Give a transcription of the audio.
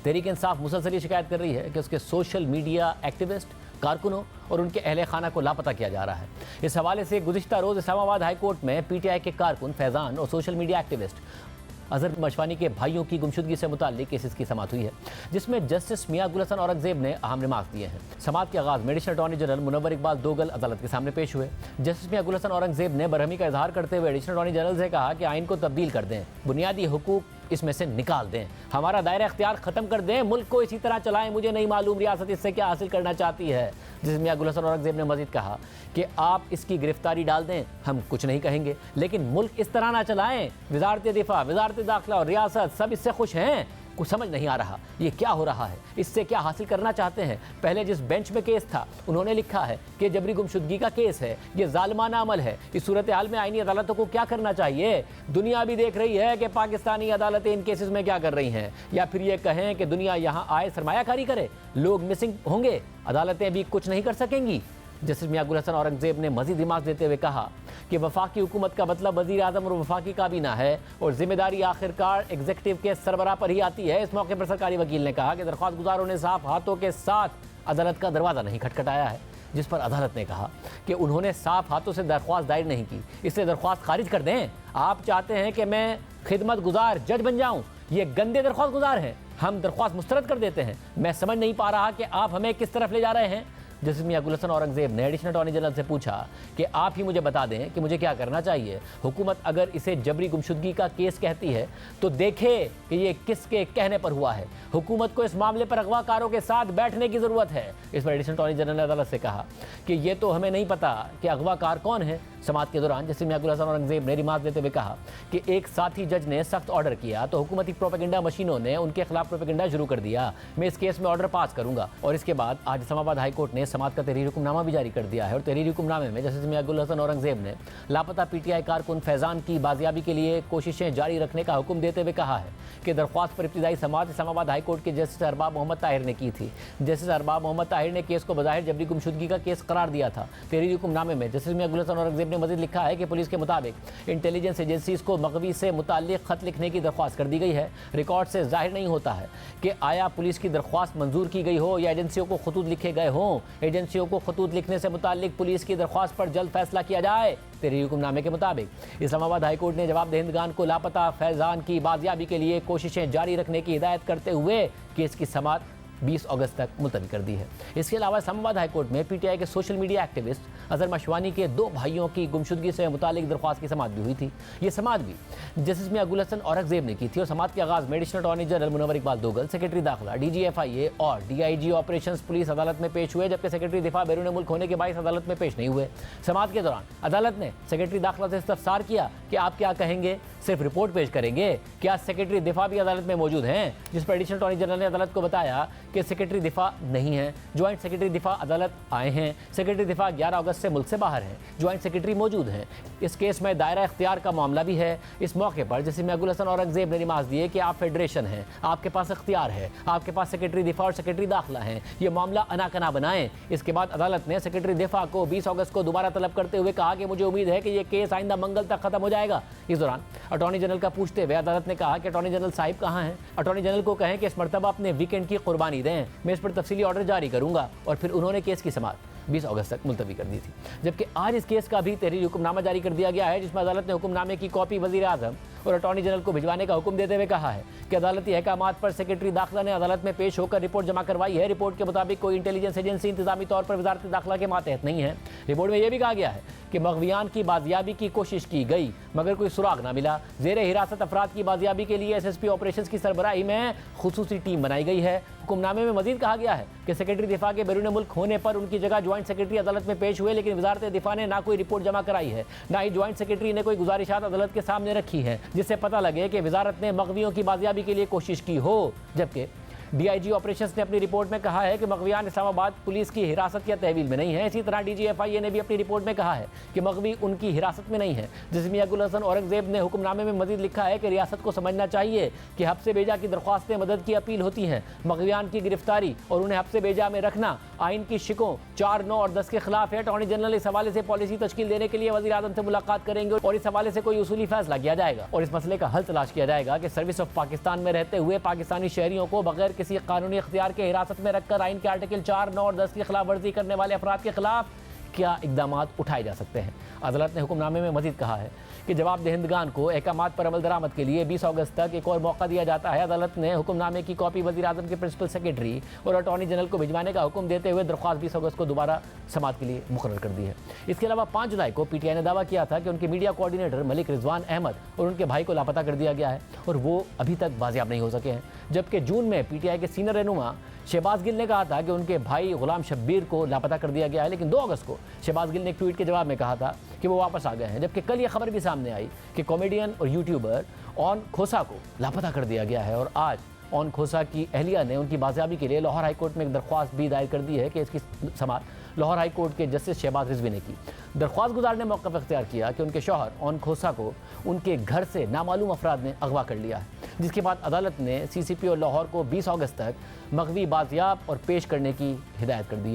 तहरीक इंसाफ मुसलसल शिकायत कर रही है कि उसके सोशल मीडिया एक्टिविस्ट, कारकुनों और उनके अहले खाना को लापता किया जा रहा है। इस हवाले से गुज़िश्ता रोज़ इस्लामाबाद हाई कोर्ट में PTI के कारकुन फैज़ान और social media activist Azhar Mashwani के भाइयों की गुमशुदगी से मुताल्लिक केसेस की समाअत हुई है, जिसमें जस्टिस मियां गुल हसन औरंगजेब ने अहम रिमार्क दिए हैं। समाअत के आगाज़ में additional attorney general Munawwar Iqbal Duggal अदालत के सामने पेश हुए। जस्टिस मियां गुल हसन औरंगजेब ने बरहमी का इजहार करते हुए एडिशनल अटॉर्नी जनरल से कहा कि आइन को तब्दील कर दें, बुनियादी हुकूक इसमें से निकाल दें, हमारा दायरा इख्तियार ख़त्म कर दें, मुल्क को इसी तरह चलाएं। मुझे नहीं मालूम रियासत इससे क्या हासिल करना चाहती है। जिस मियां गुल हसन औरंगजेब ने मजीद कहा कि आप इसकी गिरफ्तारी डाल दें, हम कुछ नहीं कहेंगे, लेकिन मुल्क इस तरह ना चलाएं। वजारत दिफा, वजारत दाखिला और रियासत सब इससे खुश हैं। कुछ समझ नहीं आ रहा ये क्या हो रहा है, इससे क्या हासिल करना चाहते हैं। पहले जिस बेंच में केस था उन्होंने लिखा है कि जबरी गुमशुदगी का केस है, ये जालिमाना अमल है। इस सूरत हाल में आईनी अदालतों को क्या करना चाहिए? दुनिया भी देख रही है कि पाकिस्तानी अदालतें इन केसेस में क्या कर रही हैं, या फिर ये कहें कि दुनिया यहाँ आए सरमायाकारी करे, लोग मिसिंग होंगे, अदालतें भी कुछ नहीं कर सकेंगी। जस्टिस मियां गुल हसन औरंगजेब ने मजीद रिमार्क देते हुए कहा कि वफाकी हुकूमत का मतलब वज़ीर आज़म और वफाकी काबीना है और जिम्मेदारी आखिरकार एग्जीक्यूटिव के सरबराह पर ही आती है। इस मौके पर सरकारी वकील ने कहा कि दरख्वास्त गुजारों ने साफ हाथों के साथ अदालत का दरवाज़ा नहीं खटखटाया है, जिस पर अदालत ने कहा कि उन्होंने साफ हाथों से दरख्वास्त दायर नहीं की, इसलिए दरख्वास्त खारिज कर दें। आप चाहते हैं कि मैं खिदमत गुजार जज बन जाऊँ? ये गंदे दरख्वास्त गुजार हैं, हम दरख्वास्त मुस्तरद कर देते हैं। मैं समझ नहीं पा रहा कि आप हमें किस तरफ ले जा रहे हैं। जस्टिस मियां गुल हसन औरंगजेब ने एडिशनल अटॉर्नी जनरल से पूछा कि आप ही मुझे बता दें कि मुझे क्या करना चाहिए। हुकूमत अगर इसे जबरी गुमशुदगी का केस कहती है तो देखे कि ये किसके कहने पर हुआ है। हुकूमत को इस मामले पर अगवाकारों के साथ बैठने की ज़रूरत है। इस पर एडिशनल अटॉर्नी जनरल ने अदालत से कहा कि ये तो हमें नहीं पता कि अगवाकार कौन है। समाअत के दौरान जस्टिस मियां गुल हसन औरंगजेब ने रिमार्क देते हुए कहा कि एक साथी जज ने सख्त ऑर्डर किया तो हुकूमती प्रोपेगेंडा मशीनों ने उनके खिलाफ प्रोपेगेंडा शुरू कर दिया। मैं इस केस में ऑर्डर पास करूंगा। और इसके बाद आज इस्लामाबाद हाई कोर्ट ने समाअत का तहरीरी हुक्मनामा भी जारी कर दिया है और तहरीरी हुक्मनामे में जस्टिस मियां गुल हसन औरंगजेब ने लापता PTI कारकुन फैज़ान की बाजियाबी के लिए कोशिशें जारी रखने का हुक्म देते हुए कहा है कि दरख्वास्त पर इब्तिदाई समाअत इस्लामाबाद हाई कोर्ट के जस्टिस अरबाब मोहम्मद ताहिर ने की थी। जस्टिस अरबाब मोहम्मद ताहिर ने केस को बज़ाहिर जबरी गुमशुदगी का केस करार दिया था। तहरीरी हुक्मनामे में जस्टिस मियां गुल हसन औरंगजेब ने मज़ीद लिखा है कि पुलिस के मुताबिक इंटेलिजेंस एजेंसीज को मग़वी से मुताल्लिक़ ख़त लिखने की दरख्वास्त कर दी गई है। रिकॉर्ड से जाहिर नहीं होता है कि आया पुलिस की दरख्वास्त मंजूर की गई हो या एजेंसियों को खतूत लिखे गए हों। एजेंसियों को खतूत लिखने से मुताल्लिक़ पुलिस की दरख्वास्त पर जल्द फैसला किया जाए। तहरीरी हुक्मनामे के मुताबिक इस्लामाबाद हाई कोर्ट ने जवाब दहिंदगान को लापता फैज़ान की बाजियाबी के लिए कोशिशें जारी रखने की हिदायत करते हुए केस की समाअत 20 अगस्त तक मुलतवी कर दी है। इसके अलावा इस्लामाबाद हाई कोर्ट में PTI के social media activist Azhar Mashwani के 2 भाइयों की गुमशुदगी से मुतालिक दरख्वास्त की समाअत भी हुई थी। ये समाअत भी जस्टिस मियां गुल हसन औरंगजेब ने की थी और समाअत के आगाज़ में additional attorney general Munawwar Iqbal Duggal, secretary दाखिला DG FIA और DIG ऑपरेशंस पुलिस अदालत में पेश हुए, जबकि सेक्रेटरी दिफा बैरून मुल्क होने के बायस अदालत में पेश नहीं हुए। समाअत के दौरान अदालत ने सेक्रेटरी दाखिला से इस्तफसार किया कि आप क्या कहेंगे, सिर्फ रिपोर्ट पेश करेंगे? क्या सेक्रेटरी दिफा भी अदालत में मौजूद हैं? जिस पर एडिशनल अटॉर्नी जनरल ने अदालत को बताया कि सेक्रेटरी दिफा नहीं है, ज्वाइंट सेक्रेटरी दिफा अदालत आए हैं। सेक्रेटरी दिफा 11 अगस्त से मुल्क से बाहर हैं, ज्वाइंट सेक्रेटरी मौजूद हैं। इस केस में दायरा इख्तियार का मामला भी है। इस मौके पर जस्टिस मियां गुल हसन औरंगजेब ने रिमार्क दिए कि आप फेडरेशन हैं, आपके पास इख्तियार है, आपके पास सेक्रेटरी दिफा और सेक्रेटरी दाखिला हैं, ये मामला अनाकना बनाएं। इसके बाद अदालत ने सेक्रेटरी दिफा को 20 अगस्त को दोबारा तलब करते हुए कहा कि मुझे उम्मीद है कि ये केस आइंदा मंगल तक खत्म हो जाएगा। इस दौरान अटॉर्नी जनरल का पूछते हुए अदालत ने कहा कि अटॉर्नी जनरल साहिब कहाँ हैं? अटॉर्नी जनरल को कहें कि इस मरतबा अपने वीकेंड की कुर्बानी दें, मैं इस पर तफसीली ऑर्डर जारी करूंगा। और फिर उन्होंने केस की समाअत 20 अगस्त तक मुलतवी कर दी थी। जबकि आज इस केस का भी तहरीरी हुक्मनामा जारी कर दिया गया है, जिसमें अदालत ने हुक्मनामे की कॉपी वज़ीर आज़म और अटॉर्नी जनरल को भिजवाने का हुक्म देते हुए कहा है कि अदालती अहकामात पर सेक्रेटरी दाखिला ने अदालत में पेश होकर रिपोर्ट जमा करवाई है। रिपोर्ट के मुताबिक कोई इंटेलिजेंस एजेंसी इंतजामी तौर पर वजारत दाखिला के मातहत नहीं है। रिपोर्ट में यह भी कहा गया है कि मग़वियान की बाजियाबी की कोशिश की गई मगर कोई सुराग ना मिला। ज़ेर हिरासत अफराद की बाजियाबी के लिए SSP ऑपरेशंस की सरबराही में खुसूसी टीम बनाई गई है। हुक्मनामे में मजीद कहा गया है कि सेक्रेटरी दिफा के बैरून मुल्क होने पर उनकी जगह ज्वाइंट सेक्रेटरी अदालत में पेश हुए, लेकिन वजारत दिफा ने ना कोई रिपोर्ट जमा कराई है, ना ही ज्वाइंट सेक्रेटरी ने कोई गुजारिशात अदालत के सामने रखी है जिससे पता लगे कि वजारत ने मग़वियों की बाजियाबी के लिए कोशिश की हो। जबकि DIG ऑपरेशंस ने अपनी रिपोर्ट में कहा है कि मग़वियान इस्लामाबाद पुलिस की हिरासत या तहवील में नहीं है। इसी तरह DG FIA ने भी अपनी रिपोर्ट में कहा है कि मग़वी उनकी हिरासत में नहीं है। जस्टिस मियां गुल हसन औरंगजेब ने हुक्मनामे में मजीद लिखा है कि रियासत को समझना चाहिए कि हब्से बेजा की दरख्वास्तें मदद की अपील होती हैं। मग़वियान की गिरफ्तारी और उन्हें हब्से बेजा में रखना आइन की शिकों 4, 9 और 10 के खिलाफ है। अटॉर्नी जनरल इस हवाले से पॉलिसी तश्कील देने के लिए वज़ीर आज़म से मुलाकात करेंगे और इस हवाले से कोई उसूली फैसला किया जाएगा और इस मसले का हल तलाश किया जाएगा कि सर्विस ऑफ पाकिस्तान में रहते हुए पाकिस्तानी शहरियों को बगैर किसी कानूनी इख्तियार के हिरासत में रखकर आइन के आर्टिकल 4, 9 और 10 की खिलाफ वर्जी करने वाले अफराद के खिलाफ क्या इकदाम उठाए जा सकते हैं। अदालत ने हुक्मनामे में मजीद कहा है कि जवाबदेहिंदगान को अहकामात पर अमल दरामद के लिए 20 अगस्त तक एक और मौका दिया जाता है। अदालत ने हुक्मनामे की कॉपी वज़ीर-ए-आज़म के प्रिंसिपल सेक्रेटरी और अटॉर्नी जनरल को भिजवाने का हुक्म देते हुए दरख्वास्त 20 अगस्त को दोबारा समाअत के लिए मुकर्रर कर दी है। इसके अलावा 5 जुलाई को पीटीआई ने दावा किया था कि उनके मीडिया कोऑर्डिनेटर मलिक रिजवान अहमद और उनके भाई को लापता कर दिया गया है और वो अभी तक बाजियाब नहीं हो सके हैं। जबकि जून में पीटीआई के सीनियर रहनुमा शहबाज गिल ने कहा था कि उनके भाई गुलाम शब्बीर को लापता कर दिया गया है, लेकिन 2 अगस्त को शहबाज गिल ने एक ट्वीट के जवाब में कहा था कि वो वापस आ गए हैं। जबकि कल ये खबर भी सामने आई कि कॉमेडियन और यूट्यूबर ओन खोसा को लापता कर दिया गया है और आज ओन खोसा की अहलिया ने उनकी बाजियाबी के लिए लाहौर हाई कोर्ट में एक दरख्वास्त भी दायर कर दी है कि इसकी समाअत लाहौर हाई कोर्ट के जस्टिस शहबाज रिजवी ने की। दरख्वास्त गुजार ने मौक़िफ़ इख्तियार किया कि उनके शौहर ओन खोसा को उनके घर से नामालूम अफराद ने अगवा कर लिया है, जिसके बाद अदालत ने CCP और लाहौर को 20 अगस्त तक मग़वी बाजियाब और पेश करने की हिदायत कर दी है।